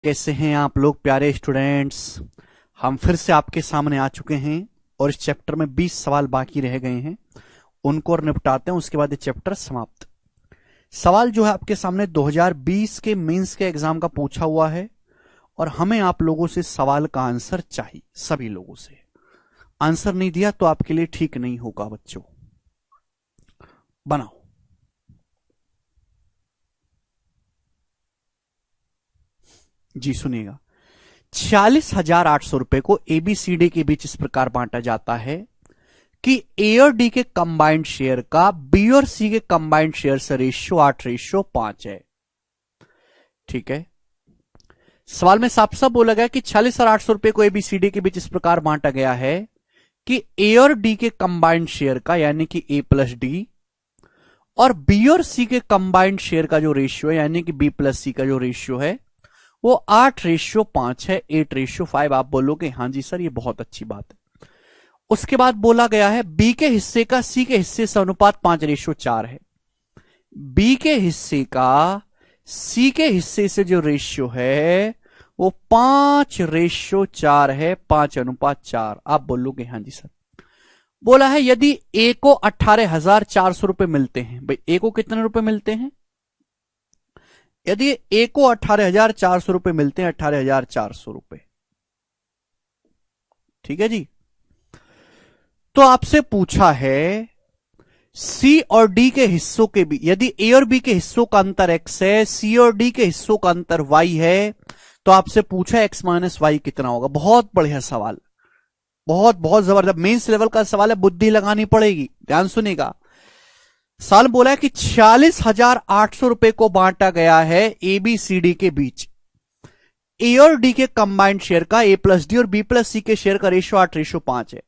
कैसे हैं आप लोग प्यारे स्टूडेंट्स। हम फिर से आपके सामने आ चुके हैं और इस चैप्टर में 20 सवाल बाकी रह गए हैं, उनको और निपटाते हैं, उसके बाद ये चैप्टर समाप्त। सवाल जो है आपके सामने 2020 के मेंस के एग्जाम का पूछा हुआ है और हमें आप लोगों से सवाल का आंसर चाहिए। सभी लोगों से आंसर नहीं दिया तो आपके लिए ठीक नहीं होगा बच्चों। बनाओ। जी सुनिएगा। 46,800 रुपए को एबीसीडी के बीच इस प्रकार बांटा जाता है कि ए और डी के कंबाइंड शेयर का बी और सी के कंबाइंड शेयर से रेशियो 8:5 है। ठीक है। सवाल में साफ साफ बोला गया कि 46,800 रुपए को एबीसीडी के बीच इस प्रकार बांटा गया है कि ए और डी के कंबाइंड शेयर का यानी कि ए प्लस डी और बी और सी के कंबाइंड शेयर का जो रेशियो है यानी कि बी प्लस सी का जो रेशियो है वो 8:5 है, 8:5। आप बोलोगे हां जी सर ये बहुत अच्छी बात है। उसके बाद बोला गया है बी के हिस्से का सी के हिस्से से अनुपात 5:4 है। बी के हिस्से का सी के हिस्से से जो रेशियो है वो 5:4 है, 5:4। आप बोलोगे हां जी सर। बोला है यदि ए को 18,400 रुपए मिलते हैं। भाई ए को कितने रुपए मिलते हैं? यदि ए को 18,400 रुपए मिलते हैं, 18,400 रुपए, ठीक है जी। तो आपसे पूछा है सी और डी के हिस्सों के भी, यदि ए और बी के हिस्सों का अंतर एक्स है, सी और डी के हिस्सों का अंतर वाई है, तो आपसे पूछा एक्स माइनस वाई कितना होगा। बहुत बढ़िया सवाल, बहुत बहुत जबरदस्त मेंस लेवल का सवाल है, बुद्धि लगानी पड़ेगी। ध्यान सुनिएगा। साल बोला है कि 46,800 रुपए को बांटा गया है एबीसीडी के बीच। ए और डी के कंबाइंड शेयर का ए प्लस डी और बी प्लस सी के शेयर का रेशियो 8:5 है।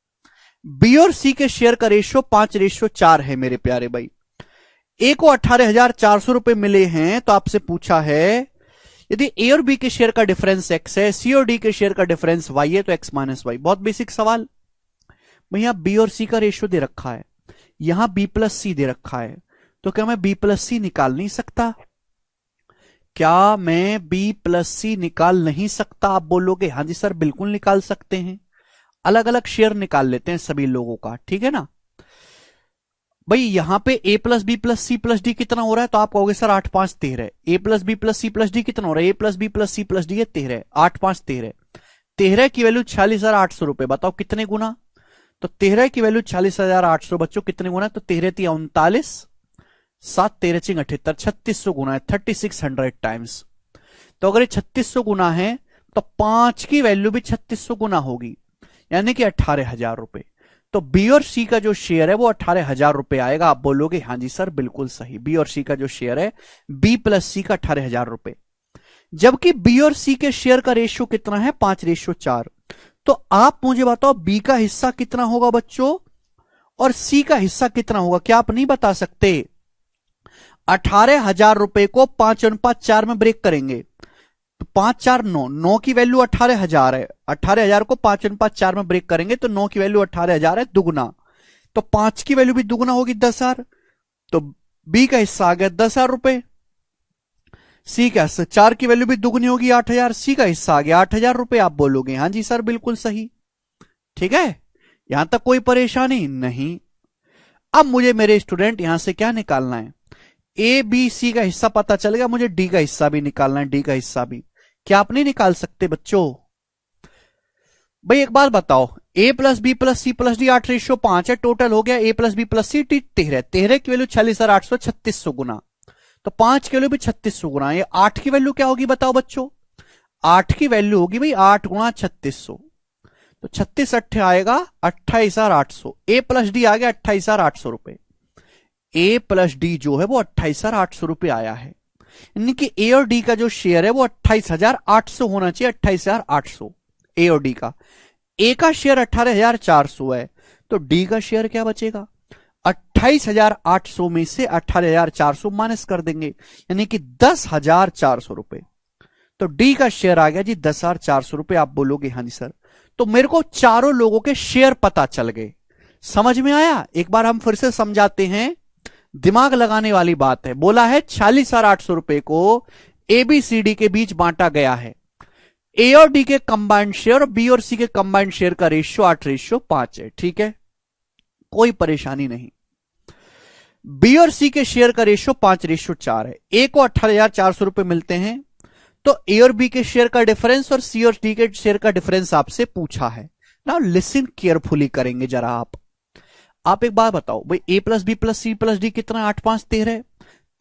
बी और सी के शेयर का रेशियो 5:4 है। मेरे प्यारे भाई, ए को 18,400 रुपए मिले हैं तो आपसे पूछा है यदि ए और बी के शेयर का डिफरेंस एक्स है, सी और डी के शेयर का डिफरेंस वाई है, तो एक्स माइनस वाई। बहुत बेसिक सवाल। भैया बी और सी का रेशियो दे रखा है, यहां बी प्लस सी दे रखा है, तो क्या मैं बी प्लस सी निकाल नहीं सकता? क्या मैं बी प्लस सी निकाल नहीं सकता? आप बोलोगे हां जी सर बिल्कुल निकाल सकते हैं। अलग अलग शेयर निकाल लेते हैं सभी लोगों का, ठीक है ना भाई। यहां पे A plus B plus C plus D कितना हो रहा है? तो आप कहोगे sir 8 5 13। A plus B plus C plus D कितना हो रहा है? A plus B plus C plus D है 13। 8 5 13। 13 की वैल्यू 46,800 रुपए। बताओ कितने गुना? तो 13 की वैल्यू 46,800 बच्चों कितने गुना है? तो 13 × 39, 7 13 × 78, 3600 गुना है, 3600 टाइम्स। तो अगर ये 3600 गुना है तो 5 की वैल्यू भी 3600 गुना होगी, यानी कि 18,000 रुपए। तो बी और सी का जो शेयर है वो 18,000 रुपए आएगा। आप बोलोगे हां जी सर बिल्कुल सही। बी और सी का जो शेयर है बी प्लस सी का 18,000 रुपए, जबकि बी और सी के शेयर का रेशियो कितना है? 5:4। तो आप मुझे बताओ बी का हिस्सा कितना होगा बच्चों और सी का हिस्सा कितना होगा? क्या आप नहीं बता सकते? 18,000 रुपए को 5:4 में ब्रेक करेंगे तो 5 4 9, 9 की वैल्यू 18,000 है। 18,000 को 5:4 में ब्रेक करेंगे तो 9 की वैल्यू 18,000 है दुगुना, तो 5 की वैल्यू भी दुगुना होगी 10,000। तो बी का हिस्सा आ गया 10,000 रुपए। सी का हिस्सा 4 की वैल्यू भी दुगनी होगी 8,000। सी का हिस्सा आ गया 8,000 रुपए। आप बोलोगे हां जी सर बिल्कुल सही। ठीक है, यहां तक कोई परेशानी नहीं। अब मुझे मेरे स्टूडेंट यहां से क्या निकालना है? ए बी सी का हिस्सा पता चल गया, मुझे डी का हिस्सा भी निकालना है। डी का हिस्सा भी क्या आप नहीं निकाल सकते बच्चों? भाई एक बात बताओ, A plus B plus C plus D 8:5 है, टोटल हो गया A plus B plus C 13। 13 की वैल्यू 46,800, 3600 गुना, तो 5 की वैल्यू भी 3600 गुना। ये 8 की वैल्यू क्या होगी बताओ बच्चों? 8 की वैल्यू होगी भाई 8 गुणा 3600, तो 36 8 आएगा 28,800। ए प्लस डी आ गया 28,800 रुपए। ए प्लस डी जो है वो 28,800 रुपए आया है, यानी कि ए और डी का जो शेयर है वो 28,800 होना चाहिए। 28,800 ए और डी का। ए का शेयर 18,400 है, तो डी का शेयर क्या बचेगा? 28,800 में से 18,400 माइनस कर देंगे, यानी कि 10,400 रुपए। तो डी का शेयर आ गया जी 10,400 रुपए। आप बोलोगे हां जी सर। तो मेरे को चारों लोगों के शेयर पता चल गए। समझ में आया? एक बार हम फिर से समझाते हैं, दिमाग लगाने वाली बात है। बोला है 46,800 रुपए को एबीसीडी के बीच बांटा गया है। ए और डी के कंबाइंड शेयर और बी और सी के कंबाइंड शेयर का रेशियो 8:5 है। ठीक है, कोई परेशानी नहीं। बी और सी के शेयर का रेशियो 5:4 है। ए को 18,400 रुपए मिलते हैं, तो ए और बी के शेयर का डिफरेंस और सी और डी के शेयर का डिफरेंस आपसे पूछा है। नाउ लिसन केयरफुली करेंगे जरा आप एक बात बताओ भाई, A plus B plus C plus D कितना? 8 5 13।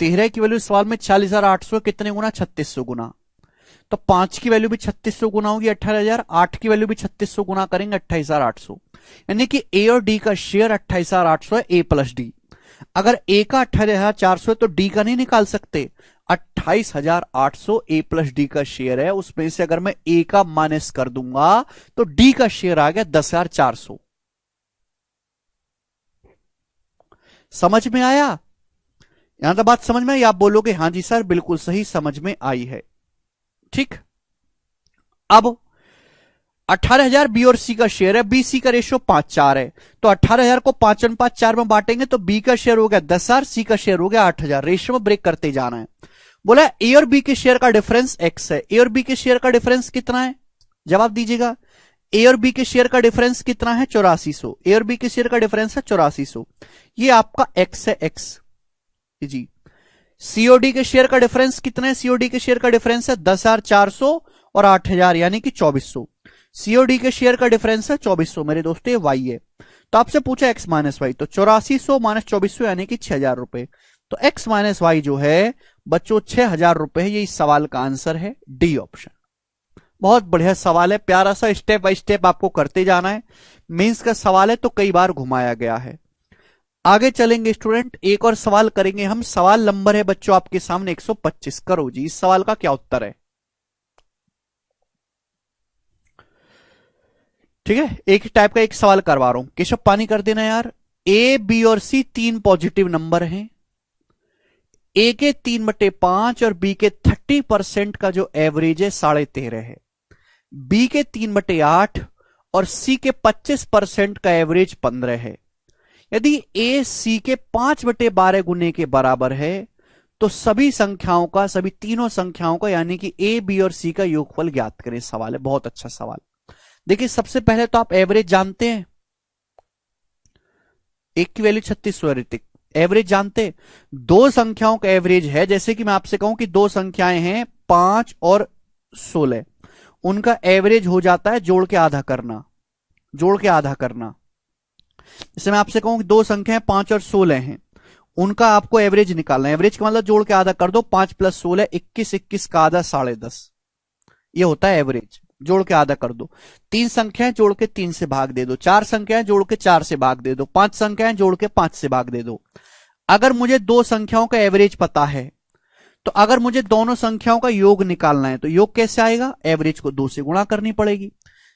13 की वैल्यू सवाल में 40,800, कितने गुना? 3600 गुना। तो 5 की वैल्यू भी 3600 गुना होगी 18,000, 8 की वैल्यू भी 3600 गुना करेंगे 28,800। यानी कि ए और डी का शेयर 28,800 है, ए प्लस डी। अगर ए का 18,400 है तो डी का नहीं निकाल सकते। 28,800 ए प्लस डी का शेयर है, उसमें से अगर मैं ए का माइनस कर दूंगा तो डी का शेयर आ गया 10,400। समझ में आया? यहां तक बात समझ में आई? आप बोलोगे हां जी सर बिल्कुल सही समझ में आई है। ठीक, अब 18,000 बी और सी का शेयर है, बी सी का रेशियो 5:4 है, तो 18,000 को 5/4 में बांटेंगे तो बी का शेयर हो गया 10,000, सी का शेयर हो गया 8,000। रेशियो में ब्रेक करते जाना है। बोला ए और बी के शेयर का डिफरेंस एक्स है। ए और बी के शेयर का डिफरेंस कितना है? जवाब दीजिएगा। ए और बी के शेयर का डिफरेंस कितना है? 8400। ए और बी के शेयर का डिफरेंस है 8400। ये आपका एक्स है, एक्स जी। सीओडी के शेयर का डिफरेंस कितना है? सीओडी के शेयर का डिफरेंस है 10,400 और 8,000 यानी कि 2400। सीओडी के शेयर का डिफरेंस है 2400 मेरे दोस्तों, ये वाई है। तो आपसे पूछा एक्स माइनस वाई, तो 8400 माइनस 2400 यानी कि 6,000 रुपए। तो एक्स माइनस वाई जो है बच्चों 6,000 रुपए है। ये इस सवाल का आंसर है डी ऑप्शन। बहुत बढ़िया सवाल है, प्यारा सा, स्टेप बाय स्टेप आपको करते जाना है। मेंस का सवाल है तो कई बार घुमाया गया है। आगे चलेंगे स्टूडेंट, एक और सवाल करेंगे हम। सवाल नंबर है बच्चों आपके सामने 125। करो जी, इस सवाल का क्या उत्तर है? ठीक है, एक टाइप का एक सवाल करवा रहा हूं। केशव पानी कर देना यार। ए बी और सी 3 पॉजिटिव नंबर हैं। ए के 3/5 और बी के 30% का जो एवरेज है 13.5 है। बी के 3/8 और सी के 25% का एवरेज 15 है। यदि ए सी के 5/12 गुने के बराबर है तो सभी संख्याओं का, सभी तीनों संख्याओं का यानी कि ए बी और सी का योगफल ज्ञात करें। सवाल है, बहुत अच्छा सवाल। देखिए सबसे पहले तो आप एवरेज जानते हैं, एक की वैल्यू 3600 है ऋतिक। एवरेज जानते हैं, दो संख्याओं का एवरेज है। जैसे कि मैं आपसे कहूं कि दो संख्याएं हैं 5 और 16, उनका एवरेज हो जाता है जोड़ के आधा करना, जोड़ के आधा करना। जैसे मैं आपसे कहूं कि दो संख्याएं 5 और 16 हैं, उनका आपको एवरेज निकालना है। एवरेज का मतलब जोड़ के आधा कर दो, 5 + 16 21, 21 का आधा 10.5, ये होता है एवरेज। जोड़ के आधा कर दो। 3 संख्याएं जोड़ के 3 से भाग दे दो, 4 संख्याएं जोड़ के 4 से भाग दे दो, 5 संख्याएं जोड़ के 5 से भाग दे दो। अगर मुझे दो संख्याओं का एवरेज पता है तो अगर मुझे दोनों संख्याओं का योग निकालना है तो योग कैसे आएगा? एवरेज को 2 से गुणा करनी पड़ेगी।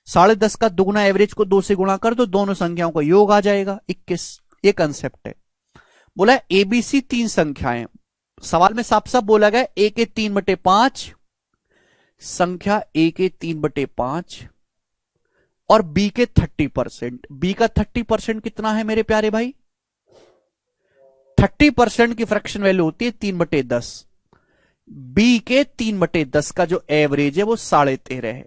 10.5 का दुगुना एवरेज को 2 से गुणा कर दो, दोनों संख्याओं का योग आ जाएगा 21। ये कंसेप्ट है। बोला एबीसी 3 संख्याएं, सवाल में साफ साफ बोला गया ए के 3/5, संख्या ए के 3/5 और बी के 30%। बी का 30% कितना है मेरे प्यारे भाई? 30% की फ्रैक्शन वैल्यू होती है 3/10। बी के 3/10 का जो एवरेज है वो 13.5 है।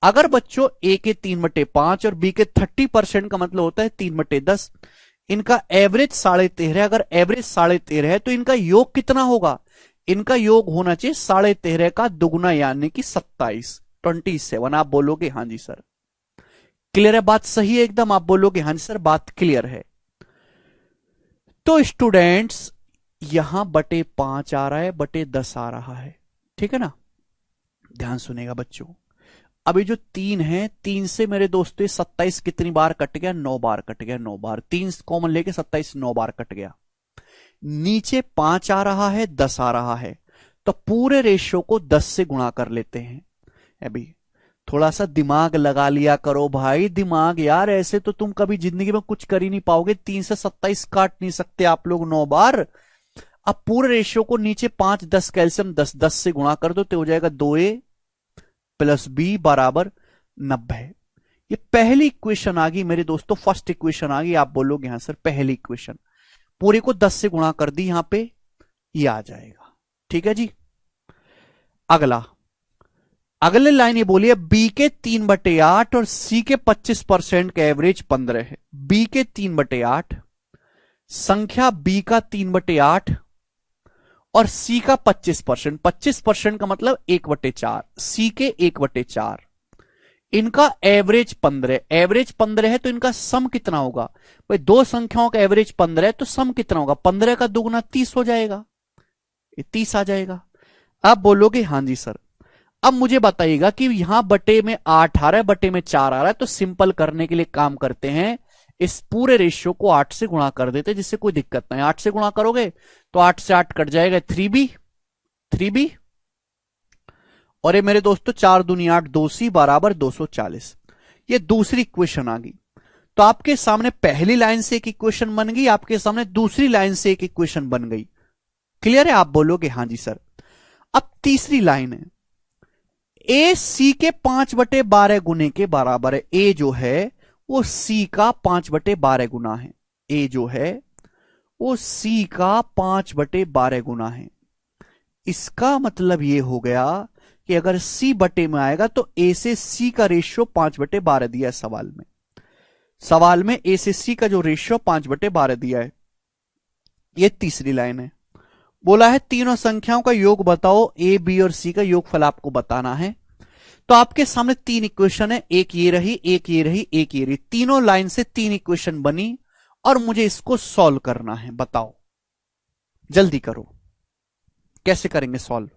अगर बच्चों ए के 3/5 और बी के 30% का मतलब होता है 3/10, इनका एवरेज 13.5 है। अगर एवरेज 13.5 है तो इनका योग कितना होगा? इनका योग होना चाहिए 13.5 का दुगुना यानी कि 27। आप बोलोगे हां जी सर। क्लियर है बात? सही है एकदम। आप बोलोगे हां जी सर बात क्लियर है। तो स्टूडेंट्स यहां /5 आ रहा है, /10 आ रहा है, ठीक है ना? ध्यान सुनेगा बच्चों। अभी जो 3 है, 3 से मेरे दोस्तों 27 कितनी बार कट गया? 9 बार कट गया, 9 बार। 3 कॉमन लेके 27 9 बार कट गया। नीचे 5 आ रहा है, 10 आ रहा है, तो पूरे रेशियो को 10 से गुणा कर लेते हैं। अभी थोड़ा सा दिमाग लगा लिया करो भाई, दिमाग यार, ऐसे तो तुम कभी जिंदगी में कुछ कर ही नहीं पाओगे। 3 से 27 काट नहीं सकते आप लोग 9 बार। अब पूरे रेशियो को नीचे 5 10 कैल्शियम 10 10 से गुणा कर दो तो हो जाएगा 2a + b = 90। ये पहली इक्वेशन आ गई मेरे दोस्तों, फर्स्ट इक्वेशन आ गई। आप बोलोगे हाँ सर पहली इक्वेशन, पूरे को 10 से गुणा कर दी, यहां पे ये आ जाएगा। ठीक है जी। अगला अगले लाइन ये बोलिए बी के 3/8 और सी के 25% का एवरेज 15 है। बी के 3/8, संख्या बी का 3/8 और सी का 25%। 25% का मतलब 1/4, सी के 1/4, इनका एवरेज 15। एवरेज 15 है तो इनका सम कितना होगा भाई? दो संख्याओं का एवरेज 15 है तो सम कितना होगा? 15 का दुगुना 30 हो जाएगा, ये 30 आ जाएगा। अब बोलोगे हाँ जी सर। अब मुझे बताइएगा कि यहां बटे में 8 आ रहा है, बटे में 4 आ रहा है, तो सिंपल करने के लिए काम करते हैं, इस पूरे रेशियो को 8 से गुणा कर देते हैं, जिससे कोई दिक्कत नहीं। 8 से गुणा करोगे तो 8 से 8 कट जाएगा, 3b, और ये मेरे दोस्तों 4 दूनी 8, 2c बराबर 240। ये दूसरी इक्वेशन आ गई। तो आपके सामने पहली लाइन से एक इक्वेशन बन गई, आपके सामने दूसरी लाइन से एक इक्वेशन बन गई। क्लियर है? आप बोलोगे हाँ जी सर। अब तीसरी लाइन है, ए सी के 5/12 गुने के बराबर है। ए जो है वो सी का 5/12 गुना है। ए जो है वो सी का 5/12 गुना है। इसका मतलब ये हो गया कि अगर सी बटे में आएगा तो ए से सी का रेशियो 5/12 दिया है सवाल में। सवाल में ए से सी का जो रेशियो 5/12 दिया है। ये तीसरी लाइन है। बोला है तीनों संख्याओं का योग बताओ, ए बी और सी का योगफल आपको बताना है। तो आपके सामने तीन इक्वेशन है, एक ये रही, एक ये रही, एक ये रही। तीनों लाइन से तीन इक्वेशन बनी और मुझे इसको सॉल्व करना है। बताओ, जल्दी करो, कैसे करेंगे सॉल्व?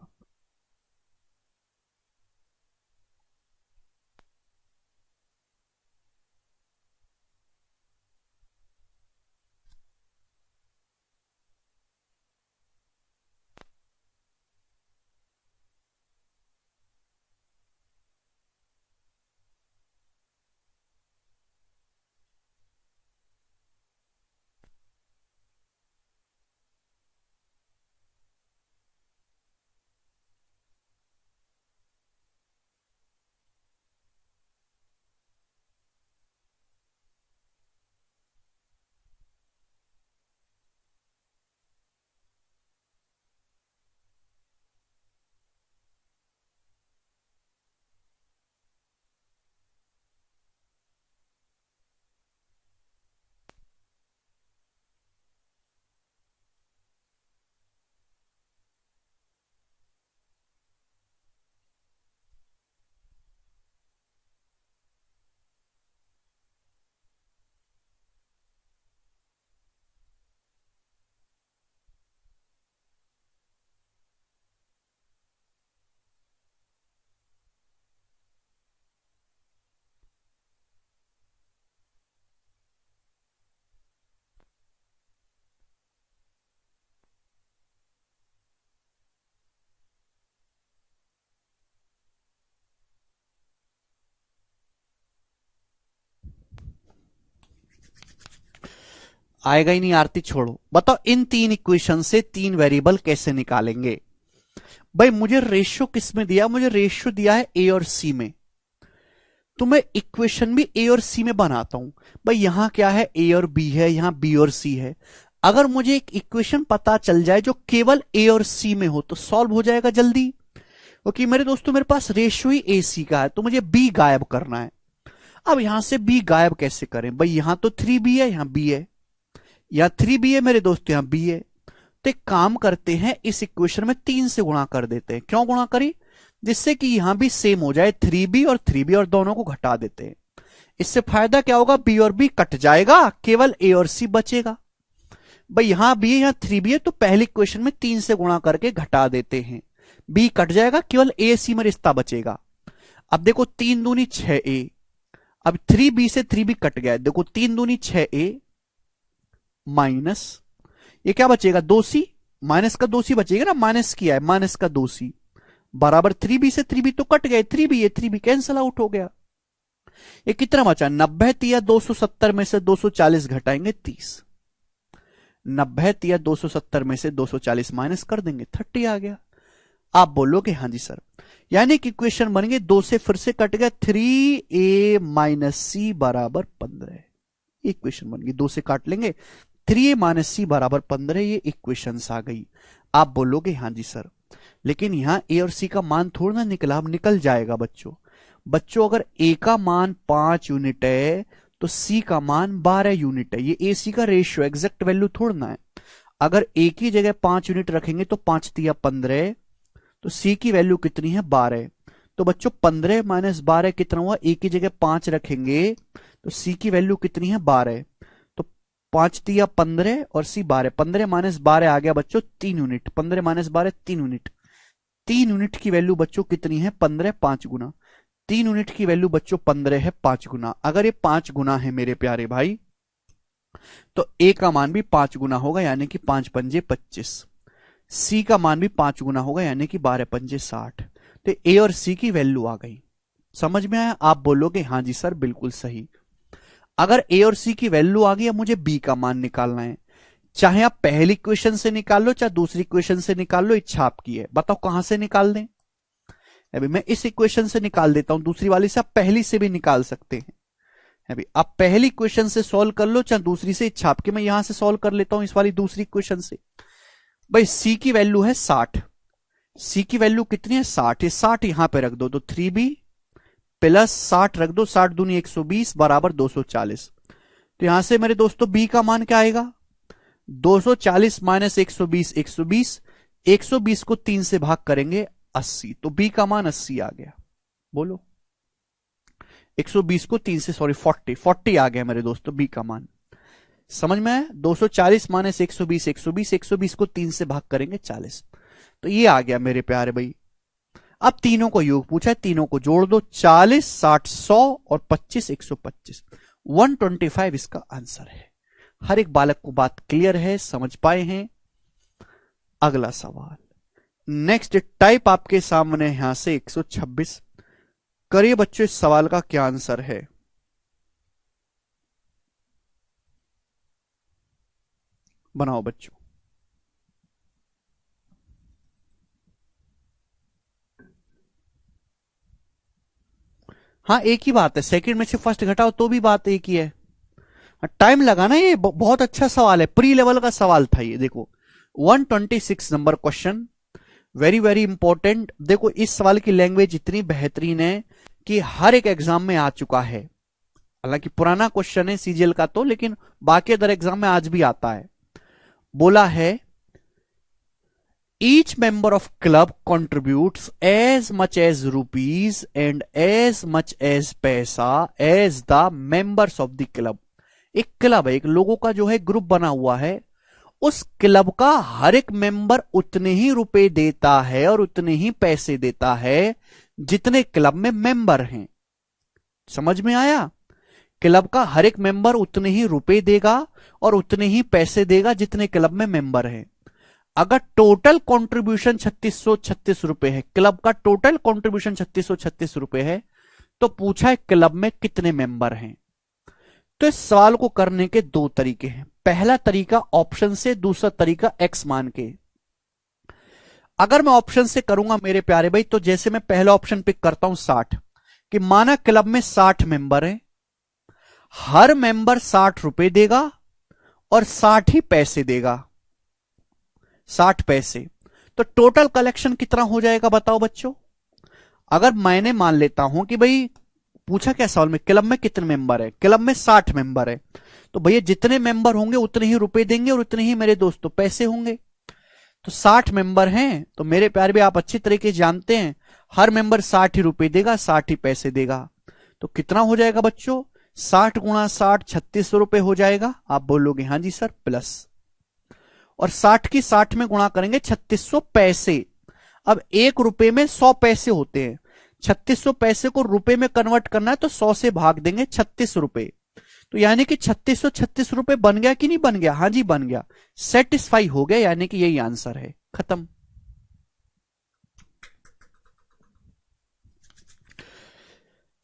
आएगा ही नहीं आरती, छोड़ो। बताओ इन तीन इक्वेशन से तीन वेरिएबल कैसे निकालेंगे? भाई मुझे रेशियो किस में दिया? मुझे रेशियो दिया है ए और सी में। तो मैं इक्वेशन भी ए और सी में बनाता हूं। भाई यहां क्या है? ए और बी है, यहां बी और सी है। अगर मुझे एक इक्वेशन पता चल जाए जो केवल ए और सी में हो तो सॉल्व हो जाएगा जल्दी। क्योंकि मेरे दोस्तों मेरे पास रेशियो ही ए सी का है, तो मुझे बी गायब करना है। अब यहां से बी गायब कैसे करें? भाई यहां तो 3b है, यहां बी है, या 3b है मेरे दोस्त, यहां बी है। तो एक काम करते हैं, इस इक्वेशन में 3 से गुणा कर देते हैं। क्यों गुणा करी? जिससे कि यहां भी सेम हो जाए, 3b और 3b, और दोनों को घटा देते हैं। इससे फायदा क्या होगा? बी और बी कट जाएगा, केवल ए और सी बचेगा। भाई यहां बी है, यहां 3b है, तो पहली इक्वेशन में 3 से गुणा करके घटा देते हैं। बी कट जाएगा, केवल ए सी में रिश्ता बचेगा। अब देखो 3 दूनी 6a, अब 3b से 3b कट गया। देखो 3 दूनी 6a माइनस, ये क्या बचेगा? 2c, माइनस का 2c बचेगा ना, माइनस किया है, माइनस का 2c बराबर 3b से 3b तो कट गए, 3b, ये 3b कैंसिल आउट हो गया। ये कितना बचा? 90 तिया 270 में से 240 घटाएंगे 30। 90 तिया 270 में से 240 माइनस कर देंगे, 30 आ गया। आप बोलोगे हाँ जी सर। यानी कि इक्वेशन बन गई, 2 से फिर से कट गया, 3a माइनस सी बराबर 15। इक्वेशन बन गई, 2 से काट लेंगे, 3a माइनस सी बराबर 15, ये इक्वेशन आ गई। आप बोलोगे हाँ जी सर। लेकिन यहां ए और सी का मान थोड़ा ना निकला, अब निकल जाएगा बच्चों। बच्चों अगर ए का मान 5 यूनिट है तो सी का मान 12 यूनिट है। ये ए सी का रेशियो एग्जैक्ट वैल्यू थोड़ा ना है। अगर ए की जगह 5 यूनिट रखेंगे तो 5 तिया 15, तो सी की वैल्यू कितनी है 12। तो बच्चों 15 माइनस 12 कितना हुआ, ए की जगह 5 रखेंगे तो सी की वैल्यू कितनी है 12। तो 5 तिया 15 और सी 12, 15 माइनस 12 आ गया बच्चों 3 यूनिट, 15 माइनस 12 3 यूनिट। 3 यूनिट की वैल्यू बच्चों कितनी है 15, 5 गुना। 3 यूनिट की वैल्यू बच्चों 15 है 5 गुना। अगर ये 5 गुना है मेरे प्यारे भाई तो ए का मान भी 5 गुना होगा, यानी कि 5 पंजे 25। सी का मान भी 5 गुना होगा, यानी कि 12 पंजे 60। तो ए और सी की वैल्यू आ गई। समझ में आया? आप बोलोगे हां जी सर बिल्कुल सही। अगर ए और सी की वैल्यू आ गई, अब मुझे बी का मान निकालना है। चाहे आप पहली क्वेश्चन से निकाल लो, चाहे दूसरी क्वेश्चन से निकाल लो, इच्छा आपकी है। बताओ कहां से निकाल दें? अभी मैं इस इक्वेशन से निकाल देता हूं, दूसरी वाली से आप पहली से भी निकाल सकते हैं। अभी आप पहली क्वेश्चन से सॉल्व कर लो, चाहे दूसरी से, इच्छा आपकी। मैं यहां से सॉल्व कर लेता हूं इस वाली दूसरी क्वेश्चन से। भाई सी की वैल्यू है 60, सी की वैल्यू कितनी है 60, ये 60 यहां पे रख दो तो 3b प्लस 60 रख दो, 60 दूनी 120 बराबर 240। तो यहां से मेरे दोस्तों बी का मान क्या आएगा 240 माइनस 120, 120, 120 को 3 से भाग करेंगे 80, तो बी का मान 80 आ गया। बोलो 120 को 3 से, सॉरी 40 आ गया मेरे दोस्तों बी का मान। समझ में आया? 240 माइनस 120, 120, 120 को 3 से भाग करेंगे 40, तो ये आ गया मेरे प्यारे भाई। अब तीनों को योग पूछा है, तीनों को जोड़ दो, 40, 60, 100 और 25, 125, 125 इसका आंसर है। हर एक बालक को बात क्लियर है, समझ पाए हैं? अगला सवाल, नेक्स्ट टाइप आपके सामने यहां से 126। करिए बच्चों इस सवाल का क्या आंसर है। बनाओ बच्चों। हाँ एक ही बात है, सेकंड में से फर्स्ट घटाओ तो भी बात एक ही है। टाइम लगा ना, ये बहुत अच्छा सवाल है, प्री लेवल का सवाल था ये। देखो 126 number question, very very important. देखो इस सवाल की लैंग्वेज इतनी बेहतरीन है कि हर एक एग्जाम में आ चुका है। हालांकि पुराना क्वेश्चन है सीजीएल का तो, लेकिन बाकी अदर एग्जाम में आज भी आता है। बोला है each member of club contributes as much as rupees and as much as पैसा as the members of the club। एक क्लब है, एक लोगों का जो है ग्रुप बना हुआ है, उस क्लब का हर एक मेंबर उतने ही रुपए देता है और उतने ही पैसे देता है जितने क्लब में मेंबर हैं। समझ में आया? क्लब का हर एक मेंबर उतने ही रुपए देगा और उतने ही पैसे देगा जितने क्लब में मेंबर हैं। अगर टोटल कंट्रीब्यूशन 3636 रुपए है, क्लब का टोटल कंट्रीब्यूशन 3636 रुपए है, तो पूछा है क्लब में कितने मेंबर हैं। तो इस सवाल को करने के दो तरीके हैं। पहला तरीका ऑप्शन से, दूसरा तरीका एक्स मान के। अगर मैं ऑप्शन से करूंगा मेरे प्यारे भाई, तो जैसे मैं पहला ऑप्शन पिक करता हूं 60, कि माना क्लब में 60 मेंबर हैं, हर मेंबर 60 रुपए देगा और 60 ही पैसे देगा, 60 पैसे। तो टोटल कलेक्शन कितना हो जाएगा बताओ बच्चों। अगर मैंने मान लेता हूं कि भाई पूछा क्या सवाल में, क्लब में कितने मेंबर है, क्लब में 60 मेंबर है, तो भैया जितने मेंबर होंगे उतने ही रुपए देंगे और उतने ही मेरे दोस्तों पैसे होंगे। तो 60 मेंबर हैं, तो मेरे प्यार भी आप अच्छी तरीके से जानते हैं हर मेंबर 60 ही रुपए देगा, 60 ही पैसे देगा। तो कितना हो जाएगा बच्चों, 60 गुणा 60 3600 रुपए हो जाएगा। आप बोलोगे हां जी सर, प्लस और 60 की 60 में गुणा करेंगे 3600 पैसे। अब 1 रुपए में 100 पैसे होते हैं, 3600 पैसे को रुपए में कन्वर्ट करना है तो 100 से भाग देंगे 36 रुपए। तो यानी कि 3636 रुपए बन गया कि नहीं बन गया? हां जी बन गया, सेटिस्फाई हो गया, यानी कि यही आंसर है, खत्म।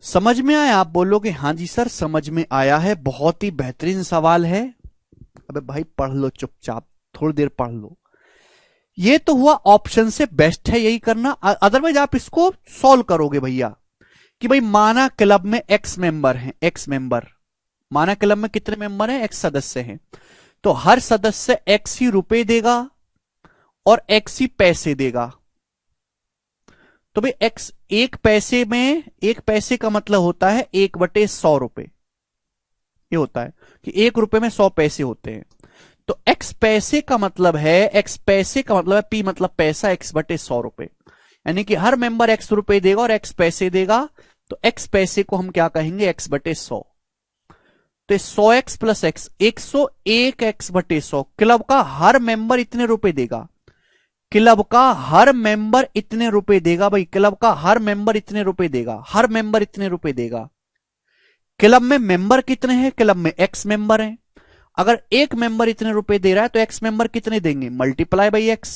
समझ में आया? आप बोलोगे हां जी सर समझ में आया है, बहुत ही बेहतरीन सवाल है। अबे भाई पढ़ लो चुपचाप, थोड़ी देर पढ़ लो। ये तो हुआ ऑप्शन से बेस्ट है यही करना। अदरवाइज आप इसको सॉल्व करोगे भैया कि भाई माना क्लब में एक्स मेंबर हैं, एक्स मेंबर, माना क्लब में कितने मेंबर हैं, एक्स सदस्य हैं, तो हर सदस्य एक्स ही रुपए देगा और एक्स ही पैसे देगा। तो भाई एक्स, एक पैसे में, एक पैसे का मतलब होता है 1/100 रुपए, ये होता है कि 1 रुपए में 100 पैसे होते हैं। तो एक्स पैसे का मतलब है, एक्स पैसे का मतलब है पी मतलब पैसा, x/100 रुपए, यानी कि हर मेंबर x रुपए देगा और x पैसे देगा, तो x पैसे को हम क्या कहेंगे, x/100। तो 100x plus x, 101x/100, club का हर मेंबर इतने रुपए देगा, क्लब का हर मेंबर इतने रुपए देगा भाई, क्लब का हर मेंबर इतने रुपए देगा, हर मेंबर इतने रुपए देगा। क्लब में मेंबर कितने हैं, क्लब में x मेंबर हैं, अगर एक मेंबर इतने रुपए दे रहा है तो x मेंबर कितने देंगे, मल्टीप्लाई बाई x,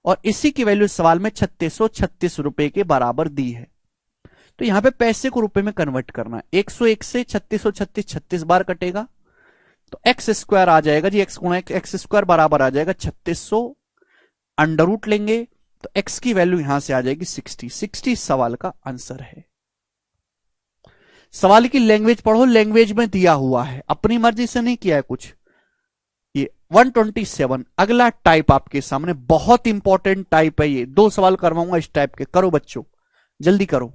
और इसी की वैल्यू सवाल में 3636 रुपए के बराबर दी है। तो यहां पे पैसे को रुपए में कन्वर्ट करना है, 101 से 3636 36 बार कटेगा, तो एक्स स्क्वायर आ जाएगा जी, एक्स गुणा एक्स स्क्वायर बराबर आ जाएगा 3600, अंडर रूट लेंगे तो x की वैल्यू यहां से आ जाएगी 60। 60 सवाल का आंसर है। सवाल की लैंग्वेज पढ़ो, लैंग्वेज में दिया हुआ है, अपनी मर्जी से नहीं किया है कुछ। ये 127 अगला टाइप आपके सामने, बहुत इंपॉर्टेंट टाइप है ये, 2 सवाल करवाऊंगा इस टाइप के, करो बच्चों जल्दी करो।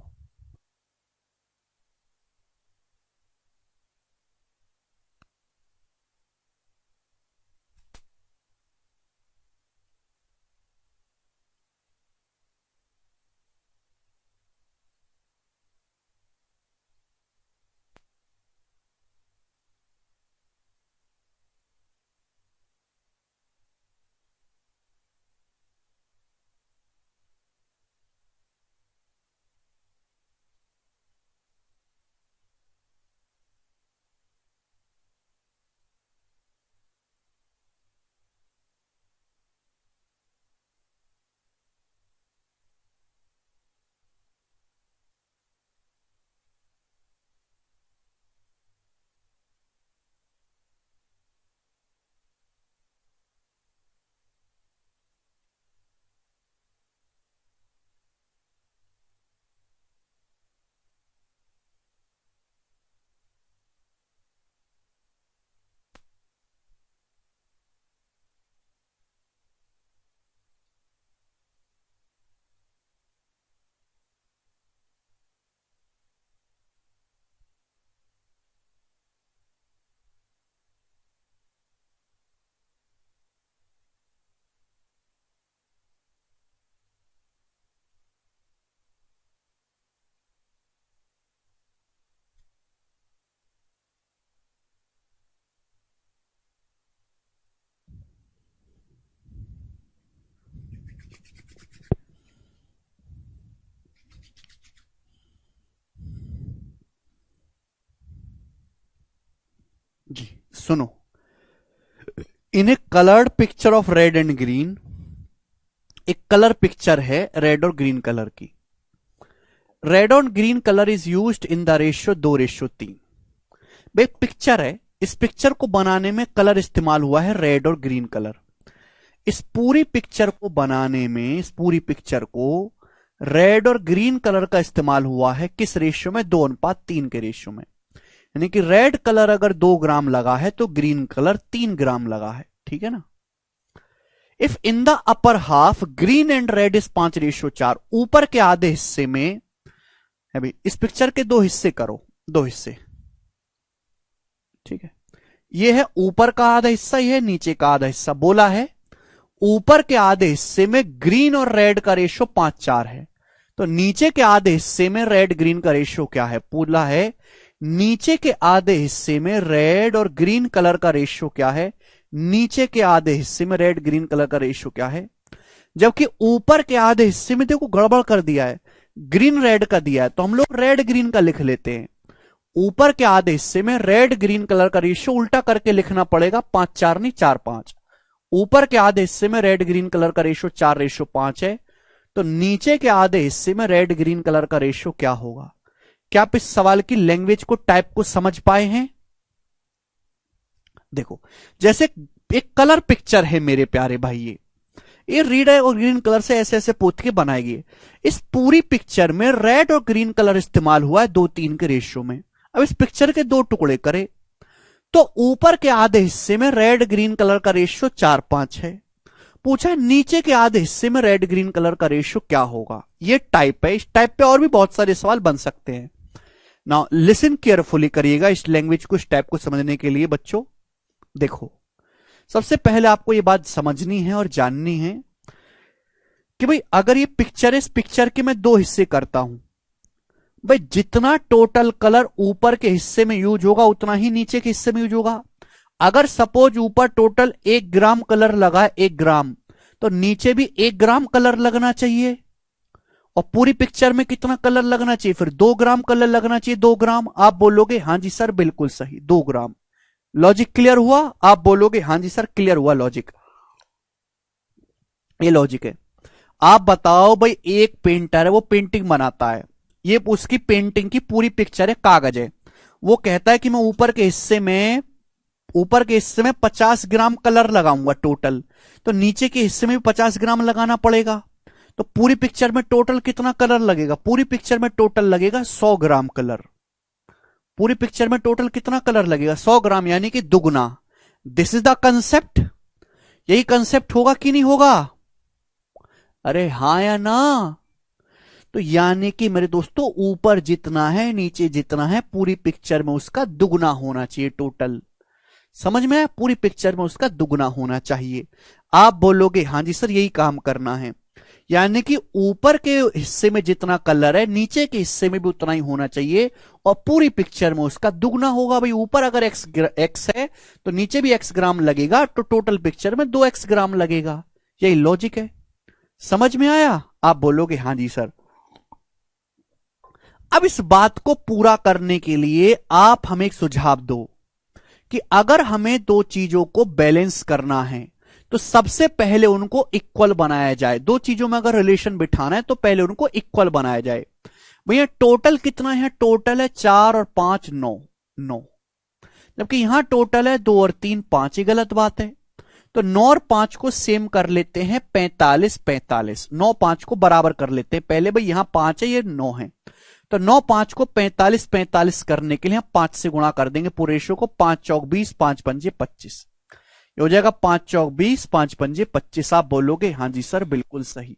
जी सुनो, in a coloured picture of red and green, एक कलर पिक्चर है रेड और ग्रीन कलर की, रेड और green colour is used in the ratio 2:3। भाई पिक्चर है, इस पिक्चर को बनाने में कलर इस्तेमाल हुआ है रेड और ग्रीन कलर। इस पूरी पिक्चर को बनाने में, इस पूरी पिक्चर को रेड और ग्रीन कलर का इस्तेमाल हुआ है, किस रेशियो में, 2:3 के रेशियो में, यानी कि रेड कलर अगर 2 ग्राम लगा है तो ग्रीन कलर 3 ग्राम लगा है, ठीक है ना। If in the upper half green and red is 5:4, ऊपर के आधे हिस्से में, अभी इस पिक्चर के 2 हिस्से करो, 2 हिस्से, ठीक है, ये है ऊपर का आधा हिस्सा, ये है नीचे का आधा हिस्सा, बोला है ऊपर के आधे हिस्से में ग्रीन और रेड का रेशियो 5:4 है, तो नीचे के आधे हिस्से में रेड ग्रीन का रेशियो क्या है, बोला है नीचे के आधे हिस्से में रेड और ग्रीन कलर का रेशियो क्या है, नीचे के आधे हिस्से में रेड ग्रीन कलर का रेशियो क्या है, जबकि ऊपर के आधे हिस्से में देखो गड़बड़ कर दिया है, ग्रीन रेड का दिया है, तो हम लोग रेड ग्रीन का लिख लेते हैं, ऊपर के आधे हिस्से में रेड ग्रीन कलर का रेशियो उल्टा करके लिखना पड़ेगा, 5:4 नहीं 4:5, ऊपर के आधे हिस्से में रेड ग्रीन कलर का रेशियो 4:5 है, तो नीचे के आधे हिस्से में रेड ग्रीन कलर का रेशियो क्या होगा। क्या आप इस सवाल की लैंग्वेज को, टाइप को समझ पाए हैं। देखो जैसे एक कलर पिक्चर है मेरे प्यारे भाई, ये रेड और ग्रीन कलर से ऐसे ऐसे पोत के बनाएगी, इस पूरी पिक्चर में रेड और ग्रीन कलर इस्तेमाल हुआ है 2:3 के रेशियो में। अब इस पिक्चर के 2 टुकड़े करें तो ऊपर के आधे हिस्से में रेड ग्रीन कलर का रेशियो 4:5 है, पूछा है नीचे के आधे हिस्से में रेड ग्रीन कलर का रेशियो क्या होगा। ये टाइप है, इस टाइप पे और भी बहुत सारे सवाल बन सकते हैं। नाउ लिसन केयरफुली करिएगा इस लैंग्वेज को, इस टाइप को समझने के लिए बच्चों। देखो, सबसे पहले आपको ये बात समझनी है और जाननी है कि भाई अगर ये पिक्चर है, इस पिक्चर के मैं दो हिस्से करता हूं, भाई जितना टोटल कलर ऊपर के हिस्से में यूज होगा उतना ही नीचे के हिस्से में यूज होगा। अगर सपोज ऊपर टोटल 1 ग्राम कलर लगा है, 1 ग्राम, तो नीचे भी 1 ग्राम कलर लगना चाहिए। और पूरी पिक्चर में कितना कलर लगना चाहिए, फिर 2 ग्राम कलर लगना चाहिए। 2 ग्राम, आप बोलोगे हां जी सर बिल्कुल सही, 2 ग्राम। लॉजिक क्लियर हुआ? आप बोलोगे हां जी सर क्लियर हुआ लॉजिक। ये लॉजिक है। आप बताओ भाई, एक पेंटर है, वो पेंटिंग बनाता है, ये उसकी पेंटिंग की पूरी पिक्चर है, कागज है। वो कहता है कि मैं ऊपर के हिस्से में 50 ग्राम कलर लगाऊंगा टोटल, तो नीचे के हिस्से में भी 50 ग्राम लगाना पड़ेगा। तो पूरी पिक्चर में टोटल कितना कलर लगेगा? पूरी पिक्चर में टोटल लगेगा 100 ग्राम कलर। पूरी पिक्चर में टोटल कितना कलर लगेगा? 100 ग्राम, यानी कि दुगना। This is the concept. यही कंसेप्ट होगा कि नहीं होगा? अरे हां या ना? तो यानी कि मेरे दोस्तों, ऊपर जितना है नीचे जितना है, पूरी पिक्चर में उसका दुगना होना चाहिए टोटल। समझ में आया? पूरी पिक्चर में उसका दुगना होना चाहिए। आप बोलोगे हां जी सर यही काम करना है, यानी कि ऊपर के हिस्से में जितना कलर है नीचे के हिस्से में भी उतना ही होना चाहिए, और पूरी पिक्चर में उसका दुगना होगा। भाई ऊपर अगर एक्स है तो नीचे भी एक्स ग्राम लगेगा, तो टोटल पिक्चर में 2x ग्राम लगेगा। यही लॉजिक है। समझ में आया? आप बोलोगे हां जी सर। अब इस बात को पूरा करने के लिए आप हमें एक सुझाव दो कि अगर हमें दो चीजों को बैलेंस करना है तो सबसे पहले उनको इक्वल बनाया जाए। दो चीजों में अगर रिलेशन बिठाना है तो पहले उनको इक्वल बनाया जाए। भैया टोटल कितना है? टोटल है 4 और 5 9, जबकि यहां टोटल है 2 और 3 5। ही गलत बात है। तो 9 और 5 को सेम कर लेते हैं, 45 45। 9 5 को बराबर कर लेते हैं पहले। भाई यहां 5 है, ये 9 है, तो 9 5 को 45 45 करने के लिए हम 5 से गुणा कर देंगे पूरे रेशियो को। 5 चौक 20, 5 पंजे 25, ये हो जाएगा 5 चौक 20, 5 पंजे 25। आप बोलोगे हां जी सर बिल्कुल सही।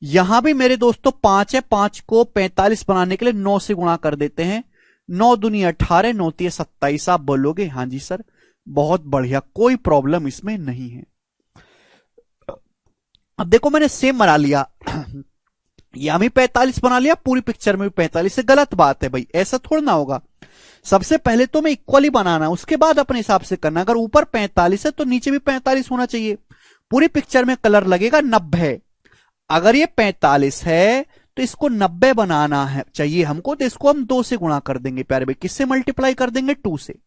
यहां भी मेरे दोस्तों 5 है, 5 को 45 बनाने के लिए 9 से गुणा कर देते हैं। 9 दूनी 18, 9 तीय 27। आप बोलोगे हां जी सर बहुत बढ़िया, कोई प्रॉब्लम इसमें नहीं है। अब देखो मैंने सेम बना लिया, यहां भी 45 बना लिया, पूरी पिक्चर में भी 45 है। गलत बात है भाई, ऐसा थोड़ा ना होगा। सबसे पहले तो मैं इक्वली बनाना, उसके बाद अपने हिसाब से करना। अगर ऊपर 45 है तो नीचे भी 45 होना चाहिए। पूरी पिक्चर में कलर लगेगा 90। अगर ये 45 है तो इसको 90 बनाना है चाहिए हमको, तो इसको हम 2 से गुणा कर देंगे प्यारे भाई। किससे मल्टीप्लाई कर देंगे? 2 से।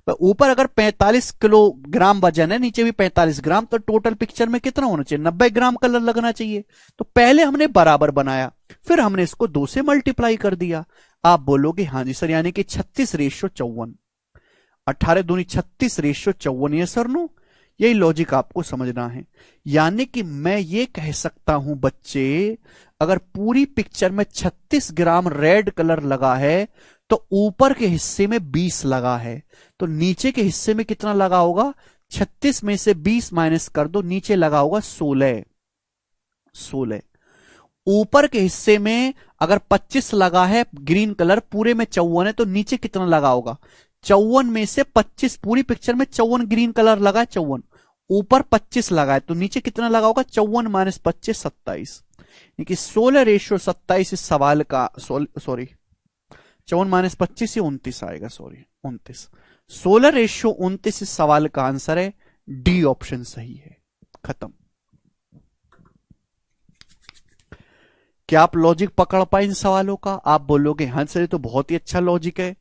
ऊपर अगर 45 किलोग्राम वजन है, नीचे भी 45 ग्राम, तो टोटल पिक्चर में कितना होना चाहिए? 90 ग्राम कलर लगना चाहिए। तो पहले हमने बराबर बनाया, फिर हमने इसको 2 से मल्टीप्लाई कर दिया। आप बोलोगे हां जी सर, यानी कि 36:54। 18 दूनी 36:54। ये सर नो, यही लॉजिक आपको समझना है। यानी कि मैं ये कह सकता हूं बच्चे, अगर पूरी पिक्चर में 36 ग्राम रेड कलर लगा है तो ऊपर के हिस्से में 20 लगा है, तो नीचे के हिस्से में कितना लगा होगा? 36 में से 20 माइनस कर दो, नीचे लगा होगा 16। ऊपर के हिस्से में अगर 25 लगा है ग्रीन कलर, पूरे में 54 है, तो नीचे कितना लगा होगा? 54 में से 25, पूरी पिक्चर में 54 ग्रीन कलर लगा है, 54। ऊपर 25 लगा है तो नीचे कितना लगा होगा? 54 माइनस 25 27, यानी कि 16:27 इस सवाल का, सॉरी 54 माइनस 25 ये 29 आएगा, सॉरी 29। 16:29 इस सवाल का आंसर है। डी ऑप्शन सही है। खत्म। क्या आप लॉजिक पकड़ पाए इन सवालों का? आप बोलोगे हां सर ये तो बहुत ही अच्छा लॉजिक है।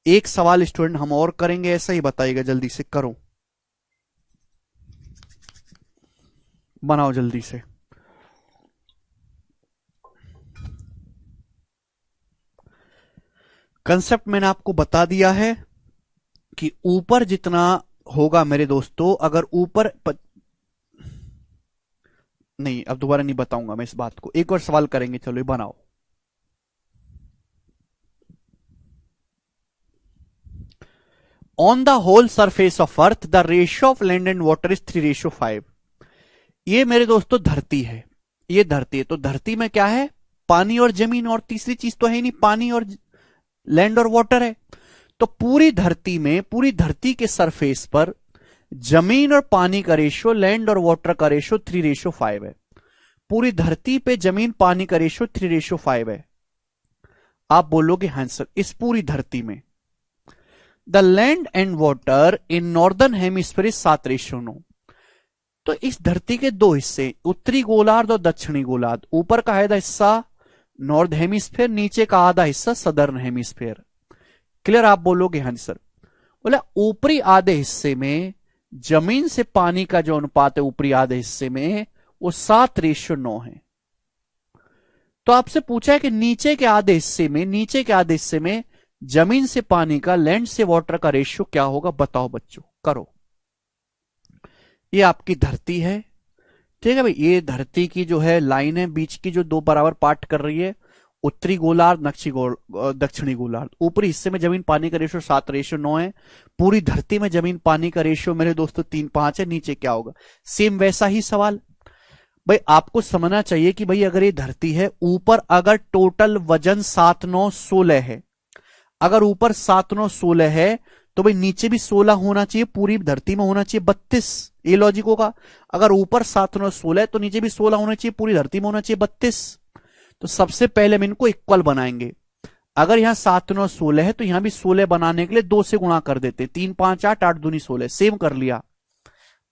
एक सवाल स्टूडेंट हम और करेंगे, ऐसा ही बताइएगा, जल्दी से करो, बनाओ जल्दी से। कंसेप्ट मैंने आपको बता दिया है कि ऊपर जितना होगा मेरे दोस्तों, अगर ऊपर नहीं, अब दोबारा नहीं बताऊंगा मैं इस बात को, एक और सवाल करेंगे। चलो बनाओ। On the whole surface of earth the ratio of land and water is 3:5। ये मेरे दोस्तों धरती है, ये धरती है। तो धरती में क्या है? पानी और जमीन, और तीसरी चीज तो है नहीं, पानी और लैंड और वाटर है। तो पूरी धरती में, पूरी धरती के सरफेस पर जमीन और पानी का रेशियो, लैंड और वाटर का रेशियो 3:5 है। पूरी धरती पे जमीन पानी का रेशियो 3:5 है। आप बोलोगे हाँ सर, इस पूरी धरती में the land and water in northern hemisphere is 7:9। तो इस धरती के दो हिस्से, उत्तरी गोलार्ध और दक्षिणी गोलार्ध। ऊपर का आधा हिस्सा नॉर्थ हेमिस्फीयर, नीचे का आधा हिस्सा सदर्न हेमिस्फीयर। क्लियर? आप बोलोगे हाँ सर। बोला ऊपरी आधे हिस्से में जमीन से पानी का जो अनुपात है ऊपरी आधे हिस्से में, वो 7:9 है। तो आपसे पूछा है कि नीचे के आधे हिस्से में, नीचे के आधे हिस्से में जमीन से पानी का, लैंड से वाटर का रेशियो क्या होगा? बताओ बच्चों, करो। ये आपकी धरती है, ठीक है भाई। ये धरती की जो है लाइन है, बीच की जो दो बराबर पार्ट कर रही है, उत्तरी गोलार्ध, दक्षिणी गोलार्ध। ऊपरी हिस्से में जमीन पानी का रेशियो 7:9 है। पूरी धरती में जमीन पानी का रेशियो मेरे दोस्तों 3:5 है। नीचे क्या होगा? सेम वैसा ही सवाल। भाई आपको समझना चाहिए कि भाई अगर ये धरती है, ऊपर अगर टोटल वजन 7, 9, 16 है, अगर ऊपर 7, 9, 16 है, तो भाई नीचे भी 16 होना चाहिए, पूरी धरती में होना चाहिए 32। ये लॉजिक होगा। अगर ऊपर 7, 9, 16 है तो नीचे भी 16 होना चाहिए, पूरी धरती में होना चाहिए 32। तो सबसे पहले हम इनको इक्वल बनाएंगे। अगर यहां 7, 9, 16 है तो यहां भी 16 बनाने के लिए 2 से गुणा कर देते। 3, 5, 8, 8 दूनी 16, सेम कर लिया।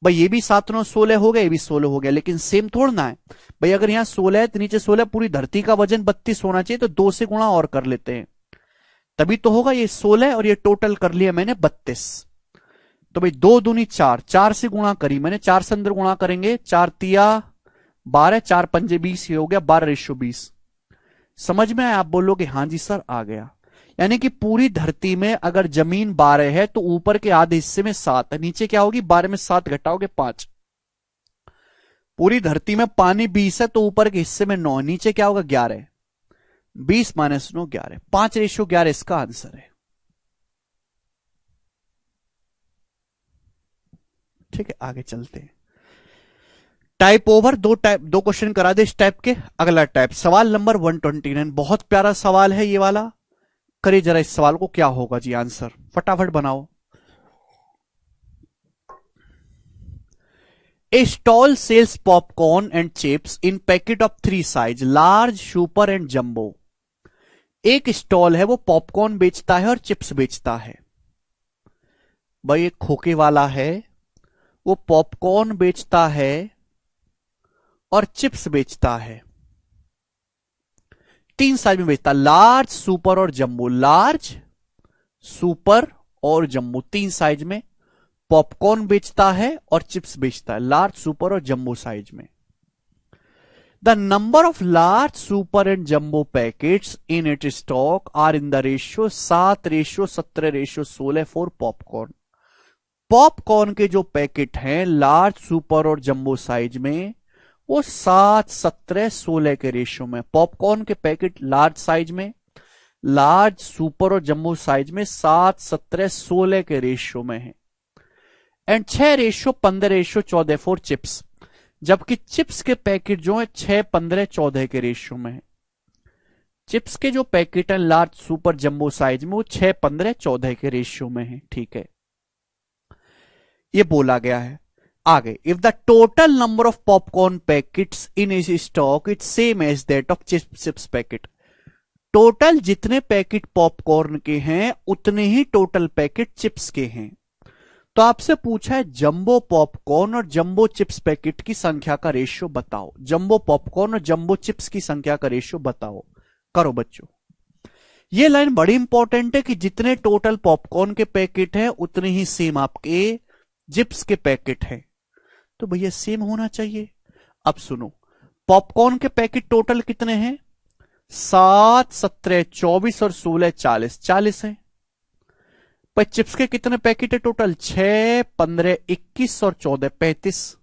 भाई ये भी 7, 9, 16 हो गया, ये भी 16 हो गया, लेकिन सेम थोड़ा ना है भाई। अगर यहां 16 है तो नीचे 16, पूरी धरती का वजन 32 होना चाहिए, तो 2 से गुणा और कर लेते हैं, तभी तो होगा। ये 16 और ये टोटल कर लिया मैंने 32। तो भाई 2 दूनी 4, 4 से गुणा करी मैंने, 4 से अंदर गुणा करेंगे, 4 तिया 12, 4 पंजे 20, ये हो गया 12:20। समझ में आया? आप बोलोगे हाँ जी सर, आ गया। यानी कि पूरी धरती में अगर जमीन 12 है तो ऊपर के आधे हिस्से में 7 है, नीचे क्या होगी? 12 में 7 घटाओगे 5। पूरी धरती में पानी 20 है तो ऊपर के हिस्से में 9, नीचे क्या होगा? 11। 20 - 9 11, 5:11 इसका आंसर है। ठीक है, आगे चलते हैं। टाइप ओवर, दो क्वेश्चन करा दे इस टाइप के। अगला टाइप, सवाल नंबर 129, बहुत प्यारा सवाल है ये वाला। करिए जरा इस सवाल को, क्या होगा जी आंसर? फटाफट बनाओ। A stall sells popcorn and chips in packet of 3 size, large, super and jumbo. एक स्टॉल है, वो पॉपकॉर्न बेचता है और चिप्स बेचता है। भाई एक खोखे वाला है, वो पॉपकॉर्न बेचता है और चिप्स बेचता है। 3 साइज में बेचता है, लार्ज, सुपर और जंबो। लार्ज, सुपर और जंबो, 3 साइज में पॉपकॉर्न बेचता है और चिप्स बेचता है, लार्ज, सुपर और जंबो साइज में। The number of large, super and jumbo packets in it stock are in the ratio 7:17:16 for popcorn. Popcorn के जो पैकेट हैं लार्ज, सुपर और जंबो साइज में, वो 7:17:16 के रेशियो में। पॉपकॉर्न के पैकेट लार्ज साइज में, लार्ज, सुपर और जंबो साइज में 7:17:16 के रेशियो में है। एंड 6:15:14 फॉर चिप्स, जबकि चिप्स के पैकेट जो है 6:15:14 के रेशियो में है। चिप्स के जो पैकेट है लार्ज, सुपर, जंबो साइज में, वो 6:15:14 के रेशियो में है। ठीक है, ये बोला गया है। आगे, if the total number of popcorn packets in is stock it same as that of chips packet. Total जितने पैकेट पॉपकॉर्न के हैं उतने ही टोटल पैकेट चिप्स के हैं। तो आपसे पूछा है जंबो पॉपकॉर्न और जंबो चिप्स पैकेट की संख्या का रेशियो बताओ। जंबो पॉपकॉर्न और जंबो चिप्स की संख्या का रेशियो बताओ। करो बच्चों, ये लाइन बड़ी इंपॉर्टेंट है कि जितने टोटल पॉपकॉर्न के पैकेट हैं उतने ही सेम आपके चिप्स के पैकेट हैं। तो भैया सेम होना चाहिए। अब सुनो, पॉपकॉर्न के पैकेट टोटल कितने हैं? 7, 17, 24 और 16, 40, 40 है। पर चिप्स के कितने पैकेट है टोटल? 6, 15, 21 और 14, 35।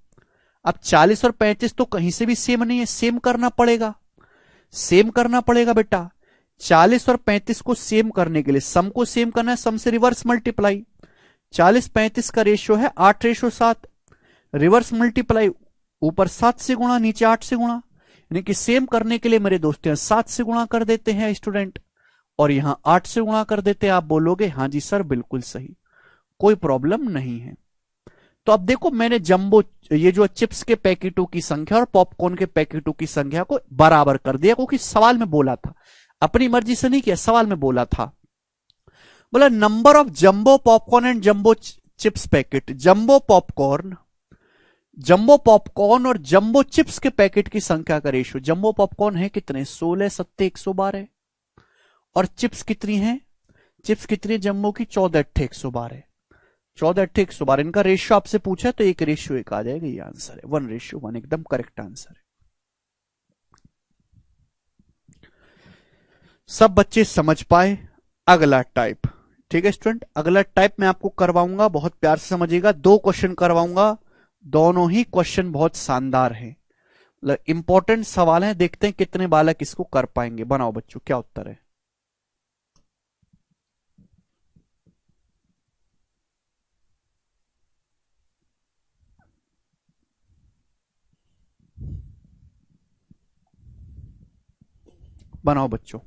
अब 40 और 35 तो कहीं से भी सेम नहीं है, सेम करना पड़ेगा, सेम करना पड़ेगा बेटा। 40 और 35 को सेम करने के लिए सम को सेम करना है, सम से रिवर्स मल्टीप्लाई। 40, 35 का रेशियो है 8:7, रिवर्स मल्टीप्लाई ऊपर 7 से गुणा, नीचे 8 से गुणा, यानी कि सेम करने के लिए मेरे दोस्त यहां 7 से गुणा कर देते हैं स्टूडेंट, और यहां 8 से गुणा कर देते हैं। आप बोलोगे हाँ जी सर बिल्कुल सही, कोई प्रॉब्लम नहीं है। तो अब देखो मैंने जंबो, ये जो चिप्स के पैकेटों की संख्या और पॉपकॉर्न के पैकेटों की संख्या को बराबर कर दिया, क्योंकि सवाल में बोला था, अपनी मर्जी से नहीं किया, सवाल में बोला था। बोला number of jumbo popcorn and jumbo chips packet. Jumbo popcorn और जंबो चिप्स के पैकेट की संख्या का रेशियो। जंबो पॉपकॉर्न है कितने, 16 सत्ते 112, और चिप्स कितनी है, चिप्स कितनी जंबो की, 14 अट्ठे 112, 14 अट्ठे 112। इनका रेशियो आपसे पूछा तो 1:1 आ जाएगा, ये आंसर है 1:1, एकदम करेक्ट आंसर है। सब बच्चे समझ पाए। अगला टाइप, ठीक है स्टूडेंट, अगला टाइप मैं आपको करवाऊंगा, बहुत प्यार से समझिएगा। 2 क्वेश्चन करवाऊंगा, दोनों ही क्वेश्चन बहुत शानदार है, मतलब इंपॉर्टेंट सवाल है। देखते हैं कितने बालक इसको कर पाएंगे। बनाओ बच्चों, क्या उत्तर है। बनाओ बच्चों।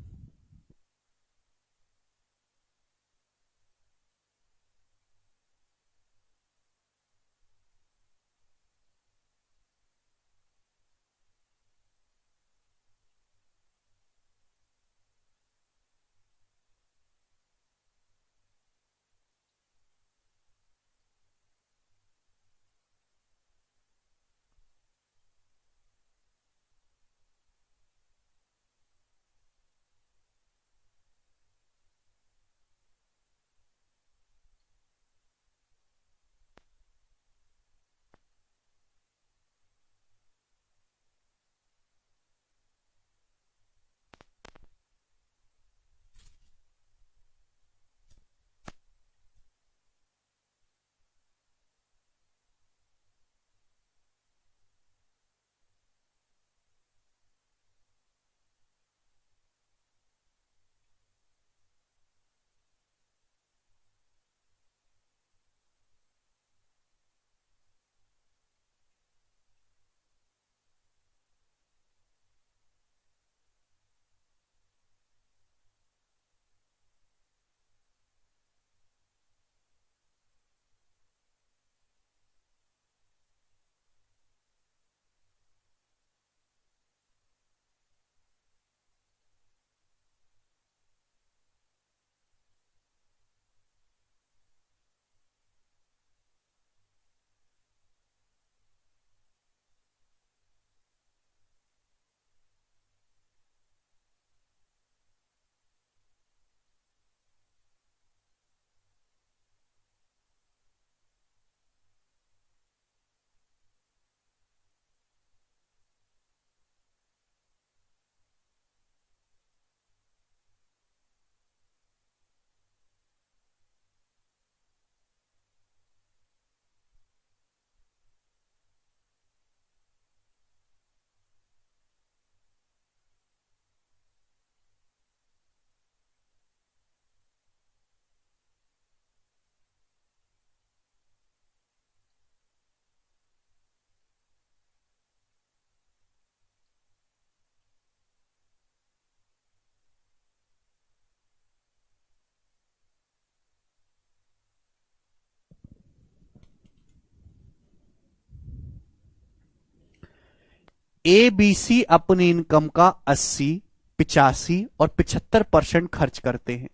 ए बी सी अपनी इनकम का 80, 85 और 75% खर्च करते हैं।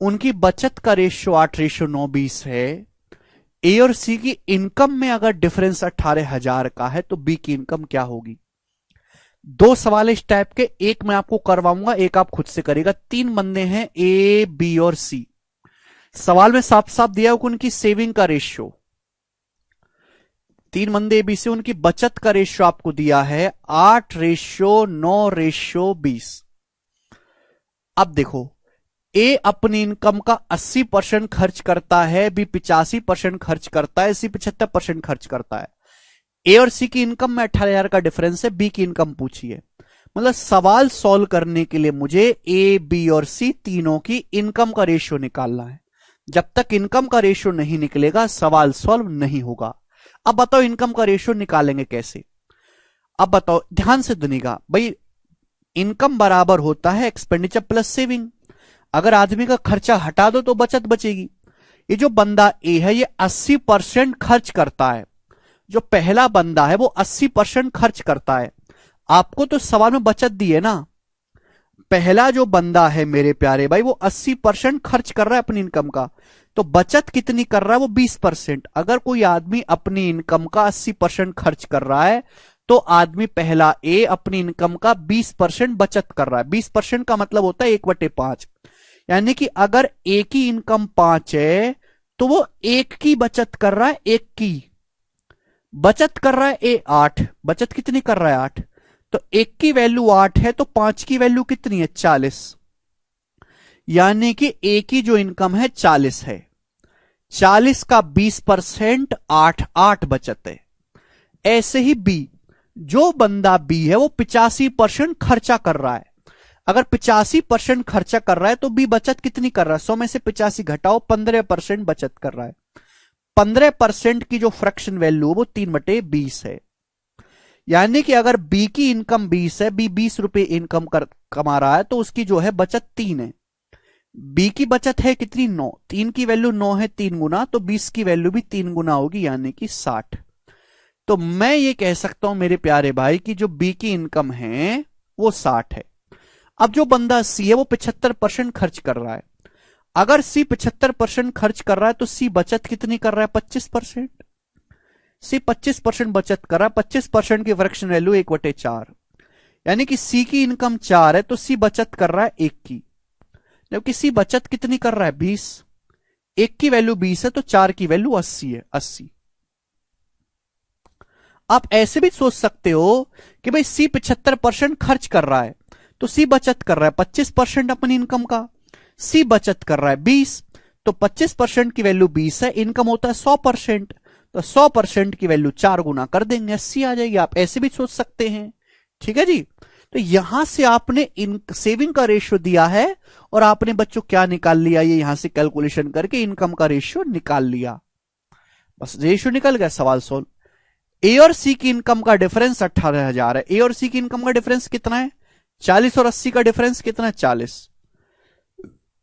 उनकी बचत का रेशियो 8:9 है। ए और सी की इनकम में अगर डिफरेंस 18,000 का है तो बी की इनकम क्या होगी। 2 सवाल इस टाइप के, एक मैं आपको करवाऊंगा, एक आप खुद से करेगा। 3 बंदे हैं ए बी और सी। सवाल में साफ साफ दिया हो कि उनकी सेविंग का रेशियो, 3 बंदे ए बी सी, उनकी बचत का रेशियो आपको दिया है 8:9:20। अब देखो, ए अपनी इनकम का 80% खर्च करता है, बी 85% खर्च करता है, सी 75% खर्च करता है। ए और सी की इनकम में 18,000 का डिफरेंस है, बी की इनकम पूछी है। मतलब सवाल सॉल्व करने के लिए मुझे ए बी और सी तीनों की इनकम का रेशियो निकालना है। जब तक इनकम का रेशियो नहीं निकलेगा सवाल सॉल्व नहीं होगा। अब बताओ इनकम का रेशियो निकालेंगे कैसे। अब बताओ ध्यान से सुनिएगा भाई, इनकम बराबर होता है एक्सपेंडिचर प्लस सेविंग। अगर आदमी का खर्चा हटा दो तो बचत बचेगी। ये जो बंदा ए है ये 80% खर्च करता है, जो पहला बंदा है वो 80% खर्च करता है। आपको तो सवाल में बचत दी है ना, पहला जो बंदा है मेरे प्यारे भाई वो 80% खर्च कर रहा है अपनी इनकम का, तो बचत कितनी कर रहा है वो 20%। अगर कोई आदमी अपनी इनकम का 80% खर्च कर रहा है तो आदमी पहला ए अपनी इनकम का 20% बचत कर रहा है। 20% का मतलब होता है 1/5, यानी कि अगर ए की इनकम 5 है तो वो 1 की बचत कर रहा है, 1 की बचत कर रहा है ए 8, बचत कितनी कर रहा है 8, तो 1 की वैल्यू 8 है तो 5 की वैल्यू कितनी है 40, यानी कि ए की जो इनकम है 40 है, 40 का 20% 8 बचत है। ऐसे ही बी, जो बंदा बी है वो 85% खर्चा कर रहा है। अगर 85% खर्चा कर रहा है तो बी बचत कितनी कर रहा है, 100 में से 85 घटाओ 15% बचत कर रहा है। 15% की जो फ्रैक्शन वैल्यू वो 3/20 है, यानी कि अगर बी की इनकम 20 है, बी 20 रुपए इनकम कमा रहा है तो उसकी जो है बचत 3 है। बी की बचत है कितनी 9, 3 की वैल्यू 9 है 3 गुना, तो 20 की वैल्यू भी 3 गुना होगी यानी कि 60। तो मैं ये कह सकता हूं मेरे प्यारे भाई कि जो बी की इनकम है वो 60 है। अब जो बंदा सी है वो 75% खर्च कर रहा है। अगर सी 75% खर्च कर रहा है तो सी बचत कितनी कर रहा है 25%। सी 25% बचत कर रहा है, 25% की फ्रैक्शन वैल्यू 1/4, यानी कि सी की इनकम 4 है तो सी बचत कर रहा है 1 की, जबकि सी बचत कितनी कर रहा है 20, 1 की वैल्यू 20 है तो 4 की वैल्यू 80 है, 80। आप ऐसे भी सोच सकते हो कि भाई सी 75% खर्च कर रहा है तो सी बचत कर रहा है 25% अपनी इनकम का, सी बचत कर रहा है 20, तो 25% की वैल्यू 20 है, इनकम होता है 100%, तो 100% की वैल्यू 4 गुना कर देंगे 80 आ जाएगी। आप ऐसे भी सोच सकते हैं, ठीक है जी। तो यहां से आपने इन सेविंग का रेशियो दिया है और आपने बच्चों क्या निकाल लिया, ये यहां से कैलकुलेशन करके इनकम का रेशियो निकाल लिया, बस रेशियो निकल गया, सवाल सोल्व। ए और सी की इनकम का डिफरेंस 18,000 है। ए और सी की इनकम का डिफरेंस कितना है 40 और 80 का डिफरेंस कितना है 40,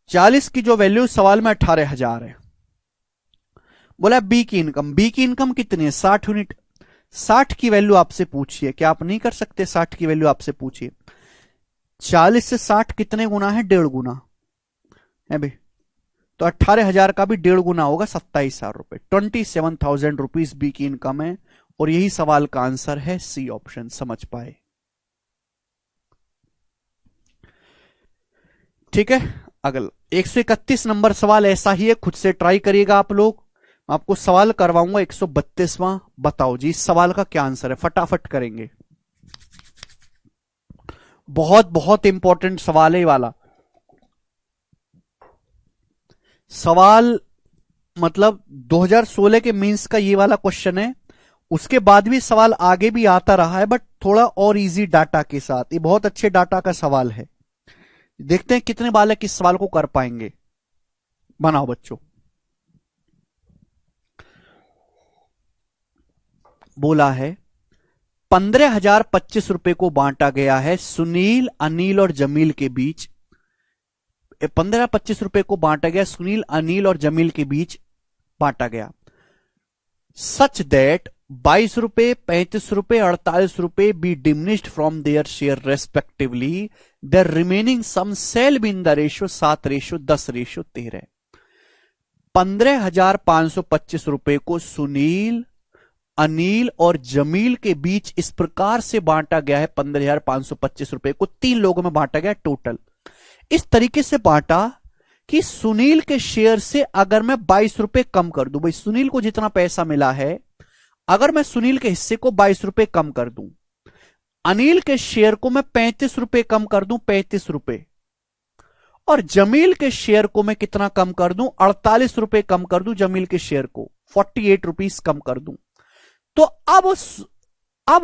40 की जो वैल्यू सवाल में 18,000 है। बोला बी की इनकम कितनी है 60 यूनिट, 60 की वैल्यू आपसे पूछिए, क्या आप नहीं कर सकते 60 की वैल्यू आपसे पूछिए। 40 से 60 कितने गुना है 1.5 गुना है भाई, तो 18,000 का भी 1.5 गुना होगा 27,000 रुपए, 27,000 रुपीज बी की इनकम है और यही सवाल का आंसर है सी ऑप्शन। समझ पाए, ठीक है। अगला 131 नंबर सवाल ऐसा ही है, खुद से ट्राई करिएगा आप लोग। आपको सवाल करवाऊंगा 132वां, बताओ जी इस सवाल का क्या आंसर है, फटाफट करेंगे। बहुत बहुत इंपॉर्टेंट सवाल है ये वाला सवाल, मतलब 2016 के मेंस का ये वाला क्वेश्चन है। उसके बाद भी सवाल आगे भी आता रहा है बट थोड़ा और इजी डाटा के साथ, ये बहुत अच्छे डाटा का सवाल है। देखते हैं कितने बालक इस सवाल को कर पाएंगे। बनाओ बच्चों। बोला है 15,025 रुपए को बांटा गया है सुनील, अनिल और जमील के बीच। 15-25 रुपए को बांटा गया सुनील, अनिल और जमील के बीच बांटा गया, सच दैट 22 रुपए, 35 रुपए, 48 रुपए be diminished from their share respectively, the remaining sum shall be in the ratio 7:10:13। 15,525 रुपए को सुनील, अनिल और जमील के बीच इस प्रकार से बांटा गया है। 15,525 रुपए को 3 लोगों में बांटा गया टोटल, इस तरीके से बांटा कि सुनील के शेयर से अगर मैं 22 रुपए कम कर दूं, भाई सुनील को जितना पैसा मिला है अगर मैं सुनील के हिस्से को 22 रुपए कम कर दूं, अनिल के शेयर को मैं 35 रुपए कम कर दूं, 35 रुपए, और जमील के शेयर को मैं कितना कम कर दूं 48 रुपए कम कर दूं, जमील के शेयर को 48 रुपीस कम कर दूं, तो अब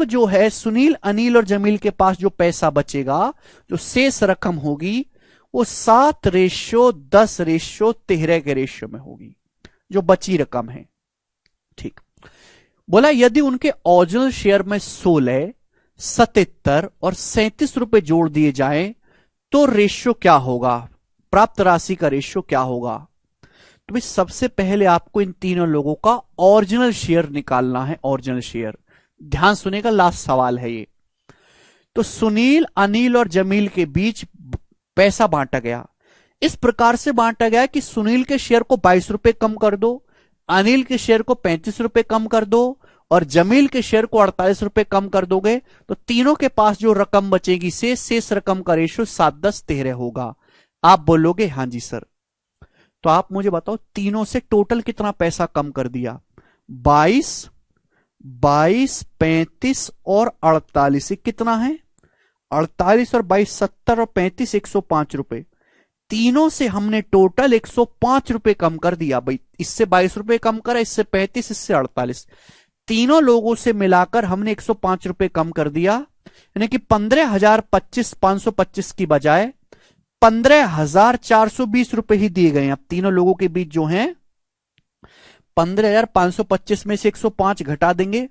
जो है सुनील, अनिल और जमील के पास जो पैसा बचेगा, जो शेष रकम होगी वो 7:10:13 के रेशियो में होगी, जो बची रकम है। ठीक, बोला यदि उनके ओरिजिनल शेयर में 16, 77 और 37 रुपए जोड़ दिए जाएं तो रेशियो क्या होगा, प्राप्त राशि का रेशियो क्या होगा। तो भाई सबसे पहले आपको इन तीनों लोगों का ओरिजिनल शेयर निकालना है। ओरिजिनल शेयर, ध्यान सुनेगा, लास्ट सवाल है ये। तो सुनील, अनिल और जमील के बीच पैसा बांटा गया। इस प्रकार से बांटा गया कि सुनील के शेयर को 22 रुपए कम कर दो, अनिल के शेयर को 35 रुपए कम कर दो और जमील के शेयर को 48 रुपए कम कर दोगे तो तीनों के पास जो रकम बचेगी शेष रकम का रेशियो 7, 10, 13 होगा। आप बोलोगे हां जी सर। तो आप मुझे बताओ तीनों से टोटल कितना पैसा कम कर दिया। 22, 35 और 48, कितना है 48 और 22, 70 और 35, 105 रुपए। तीनों से हमने टोटल 105 रुपए कम कर दिया। भाई इससे 22 रुपए कम करा, इससे 35, इससे 48, तीनों लोगों से मिलाकर हमने 105 रुपए कम कर दिया। यानी कि 15,525 की बजाय 15,420 रुपए ही दिए गए। अब तीनों लोगों के बीच जो हैं 15,525 में से 105 घटा देंगे,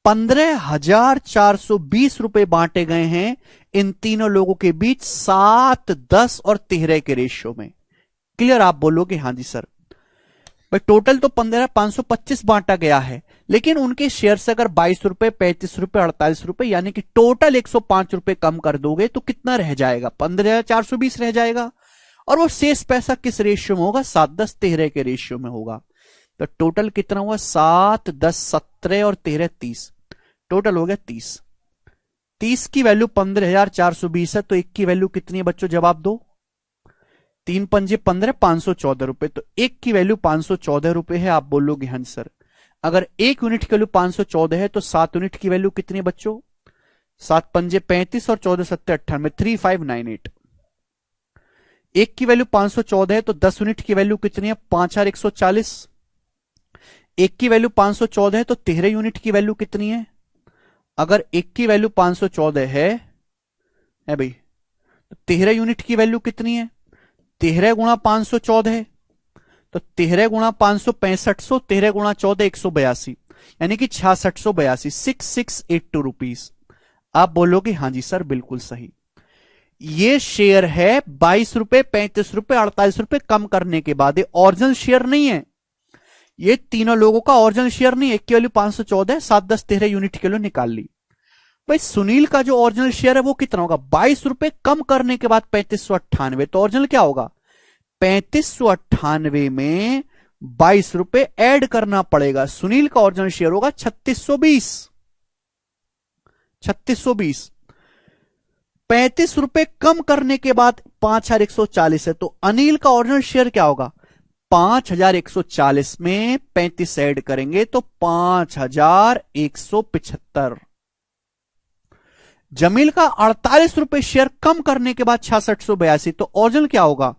15,420 रुपए बांटे गए हैं इन तीनों लोगों के बीच 7, 10 और 13 के रेशियो में। क्लियर। आप बोलोगे हां जी सर। भाई टोटल तो 15,525 बांटा गया है, लेकिन उनके शेयर से अगर 22 रुपए, 35 रुपए, 48 रुपए यानी कि टोटल 105 रुपए कम कर दोगे तो कितना रह जाएगा, 15,420 रह जाएगा। और वो शेष पैसा किस रेशियो में होगा, 7, 10, 13 के रेशियो में होगा। तो टोटल कितना हुआ, 7, 10, 17 और 13, 30। टोटल हो गया 30। 30 की वैल्यू 15,420 है, तो एक की वैल्यू कितनी है बच्चों, जवाब दो। 3 पंजे 15, 514 रुपए। तो एक की वैल्यू 514 रुपए है। आप बोलोगे हाँ सर। अगर एक यूनिट की वैल्यू 514 है तो 7 यूनिट की वैल्यू कितनी है बच्चों, 7 पंजे 35 और 14 सत्ते 98, 3598। एक की वैल्यू 514 है तो 10 यूनिट की वैल्यू कितनी है, 5,140। एक की वैल्यू 514 है तो 13 यूनिट की वैल्यू कितनी है। अगर एक की वैल्यू 514 है भाई तो 13 यूनिट की वैल्यू कितनी है, 13 गुणा 514 है तो 13 गुणा 565, 13 गुणा 14, 182, यानी कि 6682, 6682 रुपीज। आप बोलोगे हां जी सर बिल्कुल सही। ये शेयर है 22 रुपए, 35 रुपए, 48 रुपए कम करने के बाद। ये ओरिजिनल शेयर नहीं है, ये तीनों लोगों का ओरिजिनल शेयर नहीं है। एक की वैल्यू 514, 7, 10, 13 यूनिट के लिए निकाल ली। भाई सुनील का जो ओरिजिनल शेयर है वो कितना होगा, 22 रुपए कम करने के बाद 3598। तो ओरिजिनल क्या होगा, 3598 में 22 रुपए ऐड करना पड़ेगा। सुनील का ओरिजिनल शेयर होगा 3620। 3620 35 रुपए कम करने के बाद 5,140 है, तो अनिल का ओरिजिनल शेयर क्या होगा, 5,140 में 35 ऐड करेंगे तो 5,175। जमील का 48 रुपए शेयर कम करने के बाद 6682, तो ओरिजिनल क्या होगा,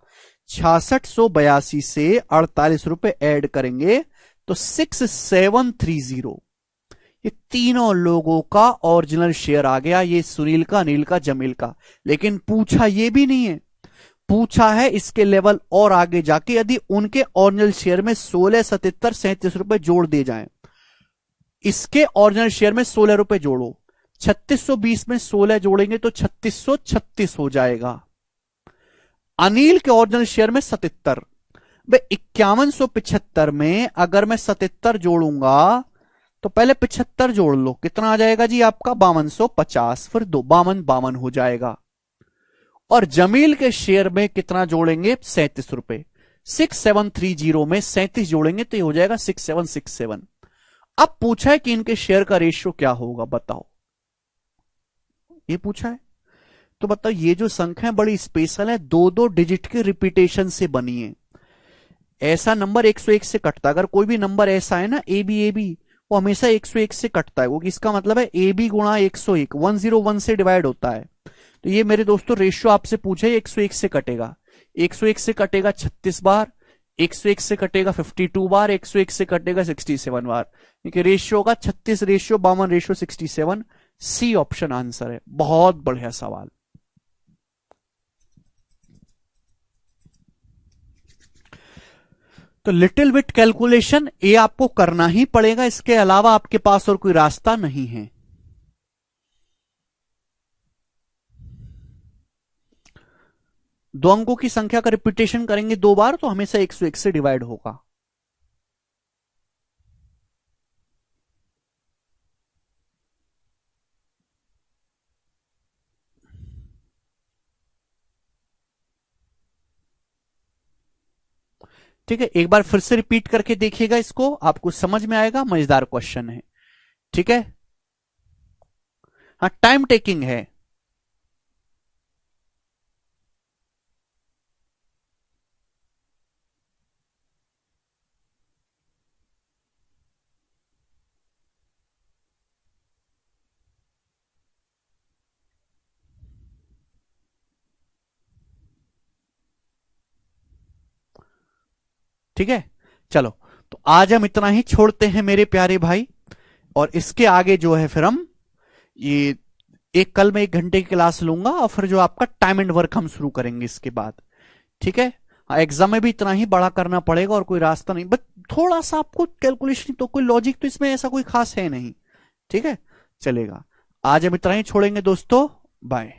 6682 से 48 रुपए ऐड करेंगे तो 6730। ये तीनों लोगों का ओरिजिनल शेयर आ गया, ये सुनील का, अनिल का, जमील का। लेकिन पूछा ये भी नहीं है, पूछा है इसके लेवल और आगे जाके यदि उनके ओरिजिनल शेयर में 16, 77, 37 रुपए जोड़ दिए जाएं। इसके ओरिजिनल शेयर में 16 रुपए जोड़ो, 3620 में 16 जोड़ेंगे तो 3636 हो जाएगा। अनिल के ओरिजिनल शेयर में 77, भाई 5175 में अगर मैं 77 जोड़ूंगा तो पहले 75 जोड़ लो, कितना आ जाएगा जी आपका 5250, फिर 52 हो जाएगा। और जमील के शेयर में कितना जोड़ेंगे, 37 रुपए। 6730 में 37 जोड़ेंगे तो ये हो जाएगा 6767। अब पूछा है कि इनके शेयर का रेशियो क्या होगा, बताओ। ये पूछा है तो बताओ, ये जो संख्या बड़ी स्पेशल है, 2-2 डिजिट के रिपीटेशन से बनी है। ऐसा नंबर 101 से कटता है। अगर कोई भी नंबर ऐसा है ना, ए बी वो हमेशा 101 से कटता है। वो इसका मतलब है ए बी गुणा 101, 101 से डिवाइड होता है। तो ये मेरे दोस्तों रेशियो आपसे पूछे 101 से कटेगा। 101 से कटेगा 36 बार, 101 से कटेगा 52 बार, 101 से कटेगा 67 बार। क्योंकि रेशियो का 36 ratio 52 ratio 67। C option answer है। बहुत बढ़िया सवाल। तो लिटिल बिट कैलकुलेशन ये आपको करना ही पड़ेगा, इसके अलावा आपके पास और कोई रास्ता नहीं है। दो अंकों की संख्या का रिपीटेशन करेंगे 2 बार तो हमेशा 101 से डिवाइड होगा। ठीक है, एक बार फिर से रिपीट करके देखिएगा, इसको आपको समझ में आएगा, मजेदार क्वेश्चन है। ठीक है, हाँ टाइम टेकिंग है। ठीक है, चलो तो आज हम इतना ही छोड़ते हैं मेरे प्यारे भाई, और इसके आगे जो है फिर हम ये एक कल में 1 घंटे की क्लास लूंगा और फिर जो आपका टाइम एंड वर्क हम शुरू करेंगे इसके बाद। ठीक है, एग्जाम में भी इतना ही बड़ा करना पड़ेगा और कोई रास्ता नहीं, बस थोड़ा सा आपको कैलकुलेशन, तो कोई लॉजिक तो इसमें ऐसा कोई खास है नहीं। ठीक है, चलेगा, आज हम इतना ही छोड़ेंगे दोस्तों, बाय।